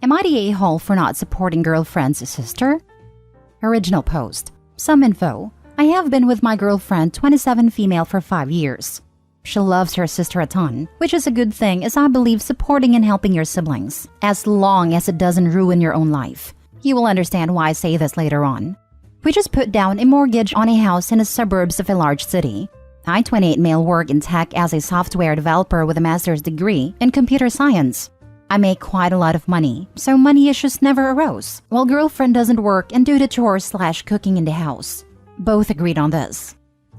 Am I the a-hole for not supporting girlfriend's sister? Original post. Some info. I have been with my girlfriend 27 female for 5 years. She loves her sister a ton, which is a good thing as I believe supporting and helping your siblings, as long as it doesn't ruin your own life. You will understand why I say this later on. We just put down a mortgage on a house in the suburbs of a large city. I, 28 male, work in tech as a software developer with a master's degree in computer science. I make quite a lot of money, so money issues never arose, while girlfriend doesn't work and do the chores/cooking in the house. Both agreed on this.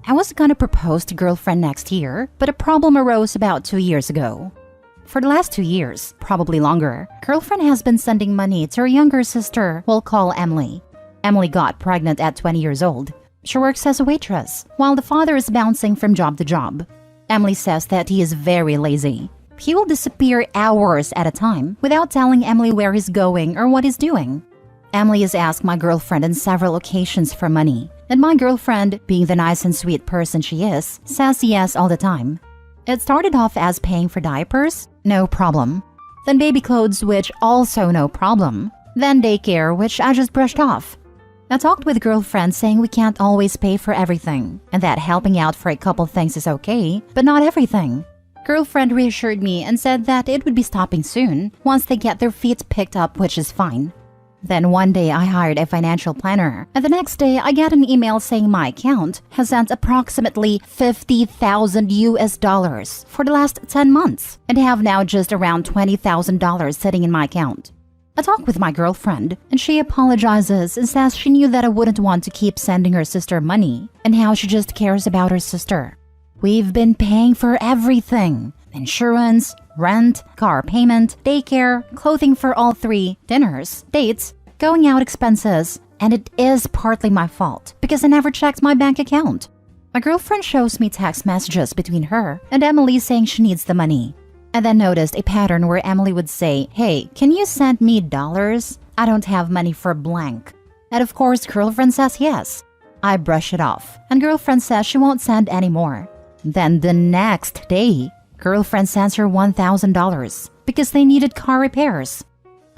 I was gonna propose to girlfriend next year, but a problem arose about 2 years ago. For the last 2 years, probably longer, girlfriend has been sending money to her younger sister we'll call Emily. Emily got pregnant at 20 years old. She works as a waitress, while the father is bouncing from job to job. Emily says that he is very lazy. He will disappear hours at a time without telling Emily where he's going or what he's doing. Emily has asked my girlfriend on several occasions for money, and my girlfriend, being the nice and sweet person she is, says yes all the time. It started off as paying for diapers, no problem. Then baby clothes, which also no problem. Then daycare, which I just brushed off. I talked with girlfriend saying we can't always pay for everything, and that helping out for a couple things is okay, but not everything. Girlfriend reassured me and said that it would be stopping soon once they get their feet picked up, which is fine. Then one day I hired a financial planner, and the next day I got an email saying my account has sent approximately $50,000 for the last 10 months and have now just around $20,000 sitting in my account. I talked with my girlfriend, and she apologizes and says she knew that I wouldn't want to keep sending her sister money and how she just cares about her sister. We've been paying for everything: insurance, rent, car payment, daycare, clothing for all three, dinners, dates, going out expenses, and it is partly my fault because I never checked my bank account. My girlfriend shows me text messages between her and Emily saying she needs the money. I then noticed a pattern where Emily would say, "Hey, can you send me dollars? I don't have money for blank." And of course, girlfriend says yes. I brush it off, and girlfriend says she won't send any more. Then the next day, girlfriend sends her $1,000 because they needed car repairs.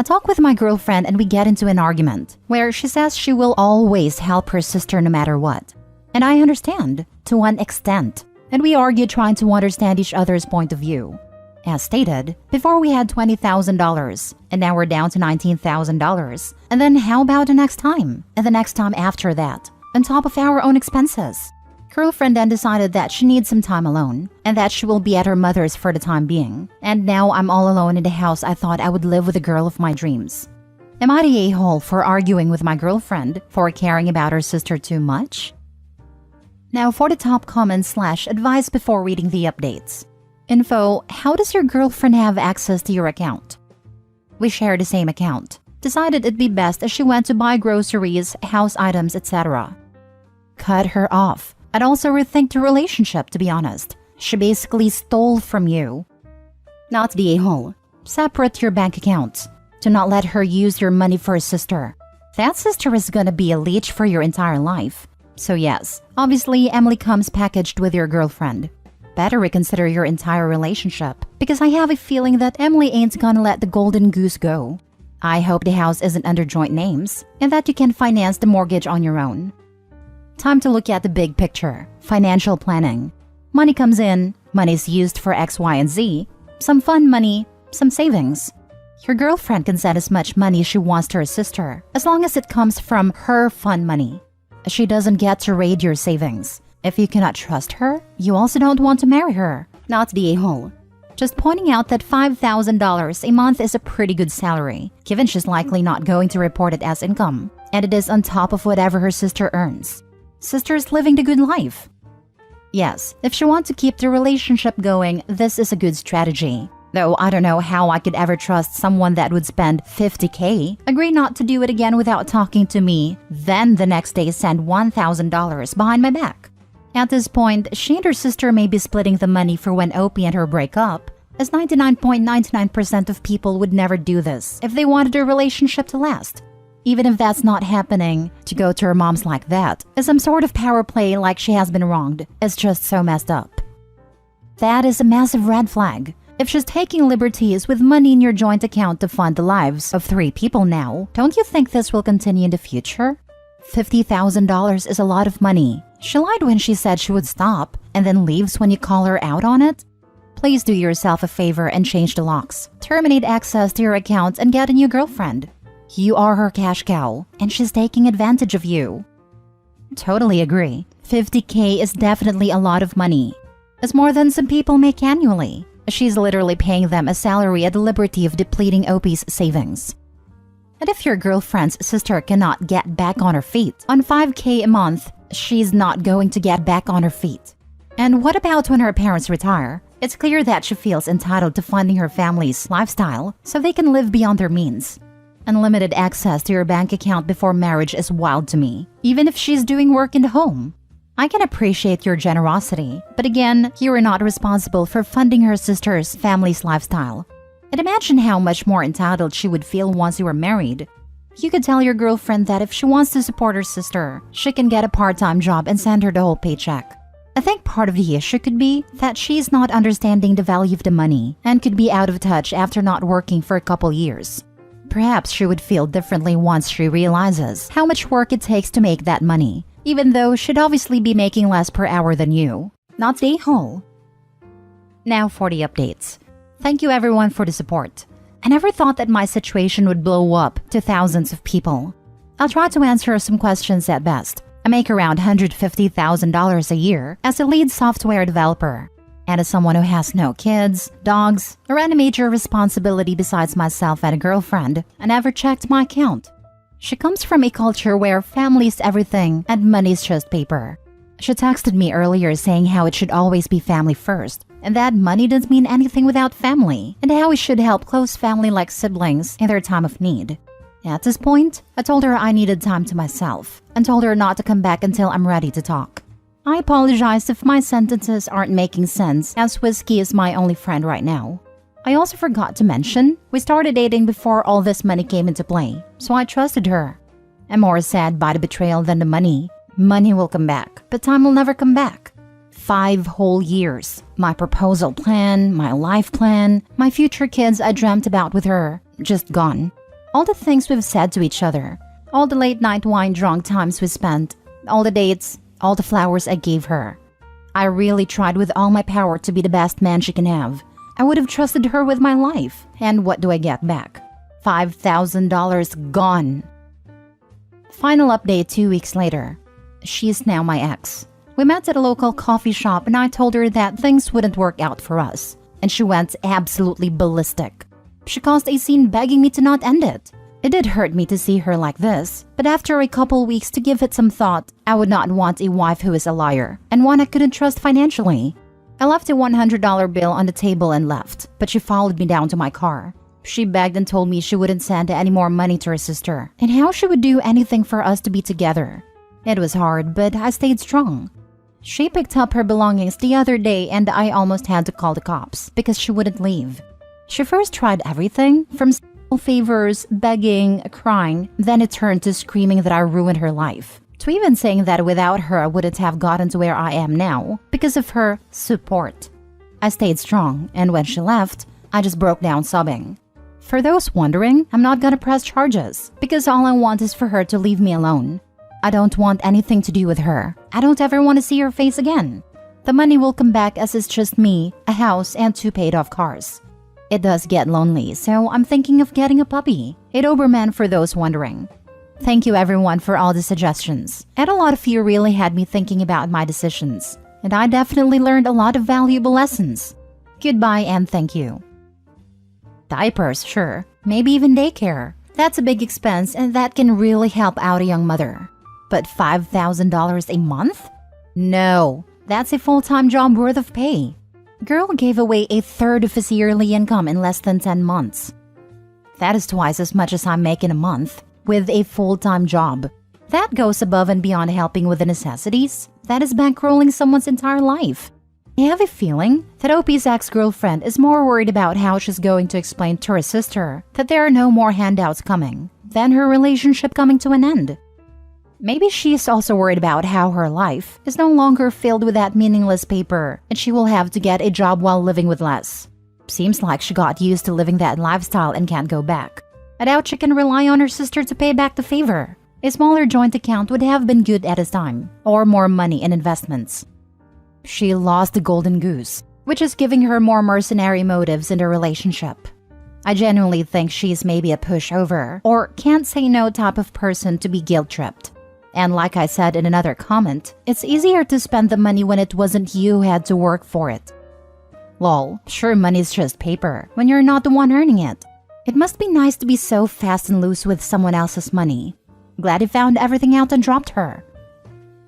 I talk with my girlfriend and we get into an argument where she says she will always help her sister no matter what. And I understand, to one extent, and we argue trying to understand each other's point of view. As stated, before we had $20,000, and now we're down to $19,000. And then how about the next time? And the next time after that, on top of our own expenses? Girlfriend then decided that she needs some time alone, and that she will be at her mother's for the time being. And now I'm all alone in the house I thought I would live with the girl of my dreams. Am I the a-hole for arguing with my girlfriend, for caring about her sister too much? Now for the top comments/advice before reading the updates. Info: how does your girlfriend have access to your account? We share the same account. Decided it'd be best as she went to buy groceries, house items, etc. Cut her off. I'd also rethink the relationship, to be honest. She basically stole from you. Not the a-hole. Separate your bank accounts. Do not let her use your money for a sister. That sister is gonna be a leech for your entire life. So yes, obviously Emily comes packaged with your girlfriend. Better reconsider your entire relationship, because I have a feeling that Emily ain't gonna let the golden goose go. I hope the house isn't under joint names, and that you can finance the mortgage on your own. Time to look at the big picture. Financial planning. Money comes in, money is used for X, Y, and Z. Some fun money, some savings. Your girlfriend can send as much money as she wants to her sister, as long as it comes from her fun money. She doesn't get to raid your savings. If you cannot trust her, you also don't want to marry her. Not the a-hole. Just pointing out that $5,000 a month is a pretty good salary, given she's likely not going to report it as income, and it is on top of whatever her sister earns. Sister's living the good life. Yes, if she wants to keep the relationship going, this is a good strategy. Though I don't know how I could ever trust someone that would spend $50K, agree not to do it again without talking to me, then the next day send $1,000 behind my back. At this point, she and her sister may be splitting the money for when Opie and her break up, as 99.99% of people would never do this if they wanted their relationship to last. Even if that's not happening, to go to her mom's like that is some sort of power play like she has been wronged. It's just so messed up. That is a massive red flag. If she's taking liberties with money in your joint account to fund the lives of 3 people now, don't you think this will continue in the future? $50,000 is a lot of money. She lied when she said she would stop and then leaves when you call her out on it. Please do yourself a favor and change the locks. Terminate access to your account and get a new girlfriend. You are her cash cow, and she's taking advantage of you. Totally agree. $50K is definitely a lot of money. It's more than some people make annually. She's literally paying them a salary at the liberty of depleting OP's savings. And if your girlfriend's sister cannot get back on her feet on $5K a month, she's not going to get back on her feet. And what about when her parents retire? It's clear that she feels entitled to funding her family's lifestyle so they can live beyond their means. Unlimited access to your bank account before marriage is wild to me, even if she's doing work in the home. I can appreciate your generosity, but again, you are not responsible for funding her sister's family's lifestyle. And imagine how much more entitled she would feel once you were married. You could tell your girlfriend that if she wants to support her sister, she can get a part-time job and send her the whole paycheck. I think part of the issue could be that she's not understanding the value of the money and could be out of touch after not working for a couple years. Perhaps she would feel differently once she realizes how much work it takes to make that money, even though she'd obviously be making less per hour than you. Not stay whole. Now for the updates. Thank you everyone for the support. I never thought that my situation would blow up to thousands of people. I'll try to answer some questions at best. I make around $150,000 a year as a lead software developer. And as someone who has no kids, dogs, or any major responsibility besides myself and a girlfriend, I never checked my account. She comes from a culture where family is everything and money is just paper. She texted me earlier saying how it should always be family first, and that money doesn't mean anything without family, and how we should help close family like siblings in their time of need. At this point, I told her I needed time to myself, and told her not to come back until I'm ready to talk. I apologize if my sentences aren't making sense, as Whiskey is my only friend right now. I also forgot to mention, we started dating before all this money came into play, so I trusted her. I'm more sad by the betrayal than the money. Money will come back, but time will never come back. 5 whole years. My proposal plan, my life plan, my future kids I dreamt about with her, just gone. All the things we've said to each other, all the late night wine drunk times we spent, all the dates, all the flowers I gave her. I really tried with all my power to be the best man she can have. I would have trusted her with my life. And what do I get back? $5,000 gone. Final update 2 weeks later. She is now my ex. We met at a local coffee shop and I told her that things wouldn't work out for us. And she went absolutely ballistic. She caused a scene begging me to not end it. It did hurt me to see her like this, but after a couple weeks to give it some thought, I would not want a wife who is a liar and one I couldn't trust financially. I left a $100 bill on the table and left, but she followed me down to my car. She begged and told me she wouldn't send any more money to her sister and how she would do anything for us to be together. It was hard, but I stayed strong. She picked up her belongings the other day and I almost had to call the cops because she wouldn't leave. She first tried everything, from simple favors, begging, crying, then it turned to screaming that I ruined her life, to even saying that without her I wouldn't have gotten to where I am now because of her support. I stayed strong, and when she left, I just broke down sobbing. For those wondering, I'm not gonna press charges because all I want is for her to leave me alone. I don't want anything to do with her. I don't ever want to see her face again. The money will come back as it's just me, a house, and 2 paid-off cars. It does get lonely, so I'm thinking of getting a puppy, a Doberman for those wondering. Thank you everyone for all the suggestions, and a lot of you really had me thinking about my decisions, and I definitely learned a lot of valuable lessons. Goodbye and thank you. Diapers, sure, maybe even daycare. That's a big expense and that can really help out a young mother. But $5,000 a month? No, that's a full-time job worth of pay. Girl gave away a third of his yearly income in less than 10 months. That is twice as much as I'm making a month with a full-time job. That goes above and beyond helping with the necessities. That is bankrolling someone's entire life. I have a feeling that OP's ex-girlfriend is more worried about how she's going to explain to her sister that there are no more handouts coming than her relationship coming to an end. Maybe she's also worried about how her life is no longer filled with that meaningless paper and she will have to get a job while living with less. Seems like she got used to living that lifestyle and can't go back. I doubt she can rely on her sister to pay back the favor. A smaller joint account would have been good at this time, or more money in investments. She lost the golden goose, which is giving her more mercenary motives in the relationship. I genuinely think she's maybe a pushover or can't say no type of person to be guilt-tripped. And like I said in another comment, it's easier to spend the money when it wasn't you who had to work for it. Lol, sure, money's just paper when you're not the one earning it. It must be nice to be so fast and loose with someone else's money. Glad he found everything out and dropped her.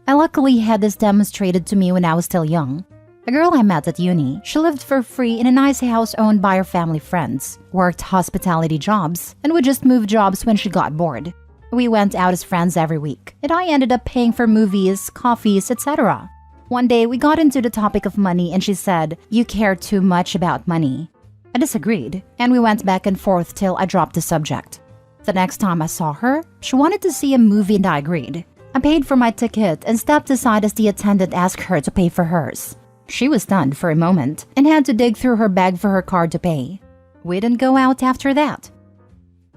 I luckily had this demonstrated to me when I was still young. A girl I met at uni, she lived for free in a nice house owned by her family friends, worked hospitality jobs, and would just move jobs when she got bored. We went out as friends every week, and I ended up paying for movies, coffees, etc. One day, we got into the topic of money and she said, "You care too much about money." I disagreed, and we went back and forth till I dropped the subject. The next time I saw her, she wanted to see a movie and I agreed. I paid for my ticket and stepped aside as the attendant asked her to pay for hers. She was stunned for a moment and had to dig through her bag for her card to pay. We didn't go out after that.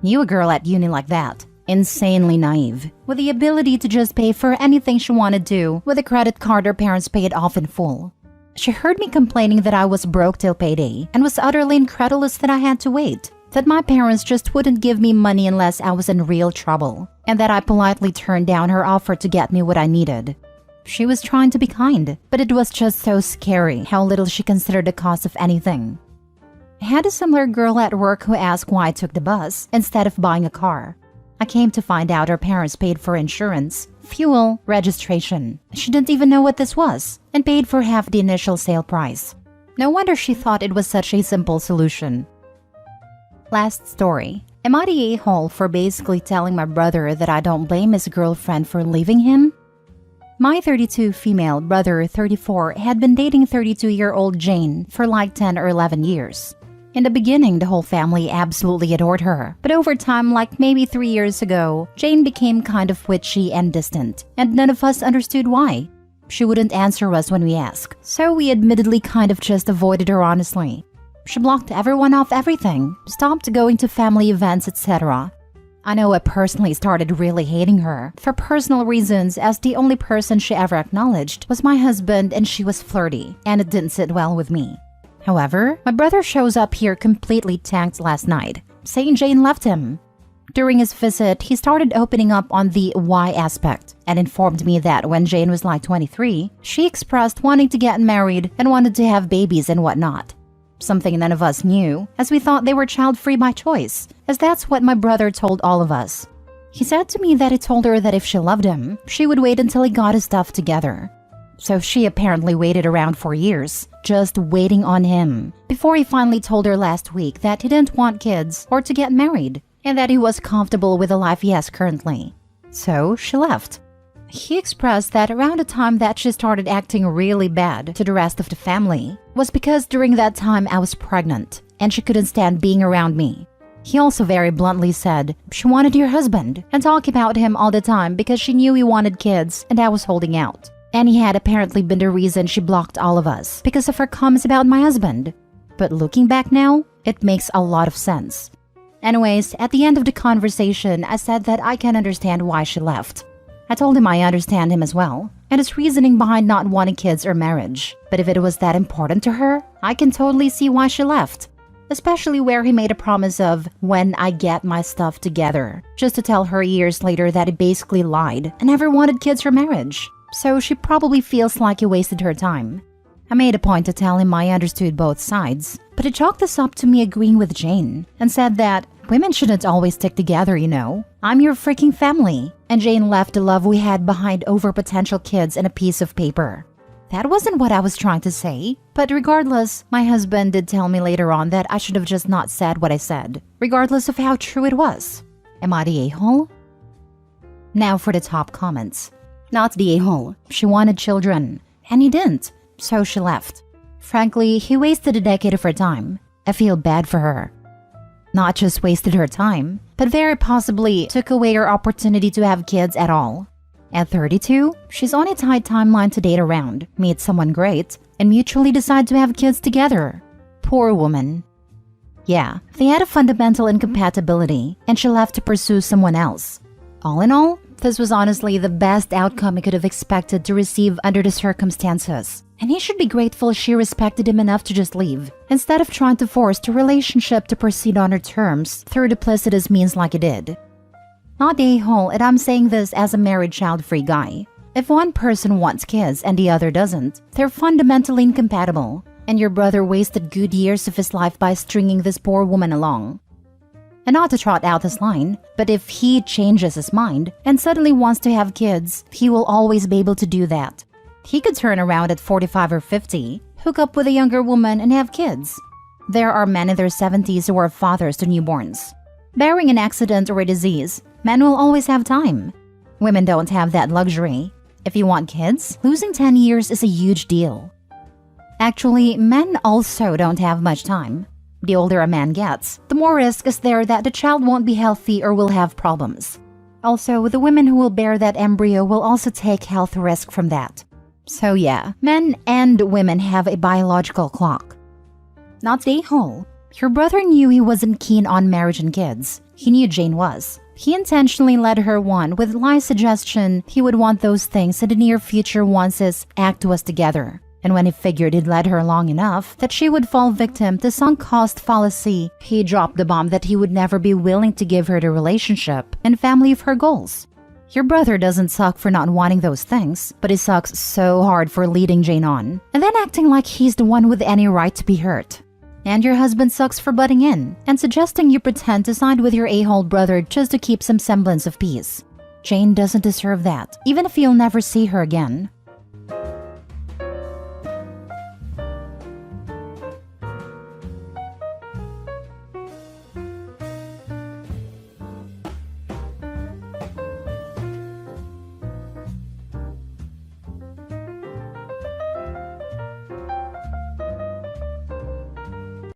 Knew a girl at uni like that. Insanely naive, with the ability to just pay for anything she wanted to with a credit card her parents paid off in full. She heard me complaining that I was broke till payday and was utterly incredulous that I had to wait, that my parents just wouldn't give me money unless I was in real trouble, and that I politely turned down her offer to get me what I needed. She was trying to be kind, but it was just so scary how little she considered the cost of anything. I had a similar girl at work who asked why I took the bus instead of buying a car. I came to find out her parents paid for insurance, fuel, registration. She didn't even know what this was and paid for half the initial sale price. No wonder she thought it was such a simple solution. Last story. Am I the a-hole for basically telling my brother that I don't blame his girlfriend for leaving him? My 32 female brother, 34, had been dating 32-year-old Jane for like 10 or 11 years. In the beginning, the whole family absolutely adored her, but over time, like maybe 3 years ago, Jane became kind of witchy and distant, and none of us understood why. She wouldn't answer us when we asked, so we admittedly kind of just avoided her honestly. She blocked everyone off everything, stopped going to family events, etc. I know I personally started really hating her for personal reasons, as the only person she ever acknowledged was my husband and she was flirty, and it didn't sit well with me. However, my brother shows up here completely tanked last night, saying Jane left him. During his visit, he started opening up on the why aspect and informed me that when Jane was like 23, she expressed wanting to get married and wanted to have babies and whatnot. Something none of us knew, as we thought they were child-free by choice, as that's what my brother told all of us. He said to me that he told her that if she loved him, she would wait until he got his stuff together. So she apparently waited around for years, just waiting on him, before he finally told her last week that he didn't want kids or to get married, and that he was comfortable with the life he has currently. So she left. He expressed that around the time that she started acting really bad to the rest of the family was because during that time I was pregnant and she couldn't stand being around me. He also very bluntly said she wanted your husband and talked about him all the time because she knew he wanted kids and I was holding out. And he had apparently been the reason she blocked all of us because of her comments about my husband. But looking back now, it makes a lot of sense. Anyways, at the end of the conversation, I said that I can understand why she left. I told him I understand him as well, and his reasoning behind not wanting kids or marriage. But if it was that important to her, I can totally see why she left. Especially where he made a promise of, when I get my stuff together, just to tell her years later that he basically lied and never wanted kids or marriage. So she probably feels like he wasted her time. I made a point to tell him I understood both sides, but he chalked this up to me agreeing with Jane and said that women shouldn't always stick together, you know. I'm your freaking family. And Jane left the love we had behind over potential kids and a piece of paper. That wasn't what I was trying to say, but regardless, my husband did tell me later on that I should have just not said what I said, regardless of how true it was. Am I the a-hole? Now for the top comments. Not the a-hole. She wanted children, and he didn't, so she left. Frankly, he wasted a decade of her time. I feel bad for her. Not just wasted her time, but very possibly took away her opportunity to have kids at all. At 32, she's on a tight timeline to date around, meet someone great, and mutually decide to have kids together. Poor woman. Yeah, they had a fundamental incompatibility, and she left to pursue someone else. All in all, this was honestly the best outcome he could have expected to receive under the circumstances. And he should be grateful she respected him enough to just leave, instead of trying to force the relationship to proceed on her terms through duplicitous means like he did. Not a-hole, and I'm saying this as a married child-free guy. If one person wants kids and the other doesn't, they're fundamentally incompatible, and your brother wasted good years of his life by stringing this poor woman along. And not to trot out his line, but if he changes his mind and suddenly wants to have kids, he will always be able to do that. He could turn around at 45 or 50, hook up with a younger woman and have kids. There are men in their 70s who are fathers to newborns. Barring an accident or a disease, men will always have time. Women don't have that luxury. If you want kids, losing 10 years is a huge deal. Actually, men also don't have much time. The older a man gets, the more risk is there that the child won't be healthy or will have problems. Also, the women who will bear that embryo will also take health risk from that. So yeah, men and women have a biological clock. Not the whole. Your brother knew he wasn't keen on marriage and kids. He knew Jane was. He intentionally led her on with lies suggestion he would want those things in the near future once his act was together. And when he figured he'd led her long enough that she would fall victim to sunk cost fallacy, he dropped the bomb that he would never be willing to give her the relationship and family of her goals. Your brother doesn't suck for not wanting those things, but he sucks so hard for leading Jane on, and then acting like he's the one with any right to be hurt. And your husband sucks for butting in and suggesting you pretend to side with your a-hole brother just to keep some semblance of peace. Jane doesn't deserve that, even if you'll never see her again.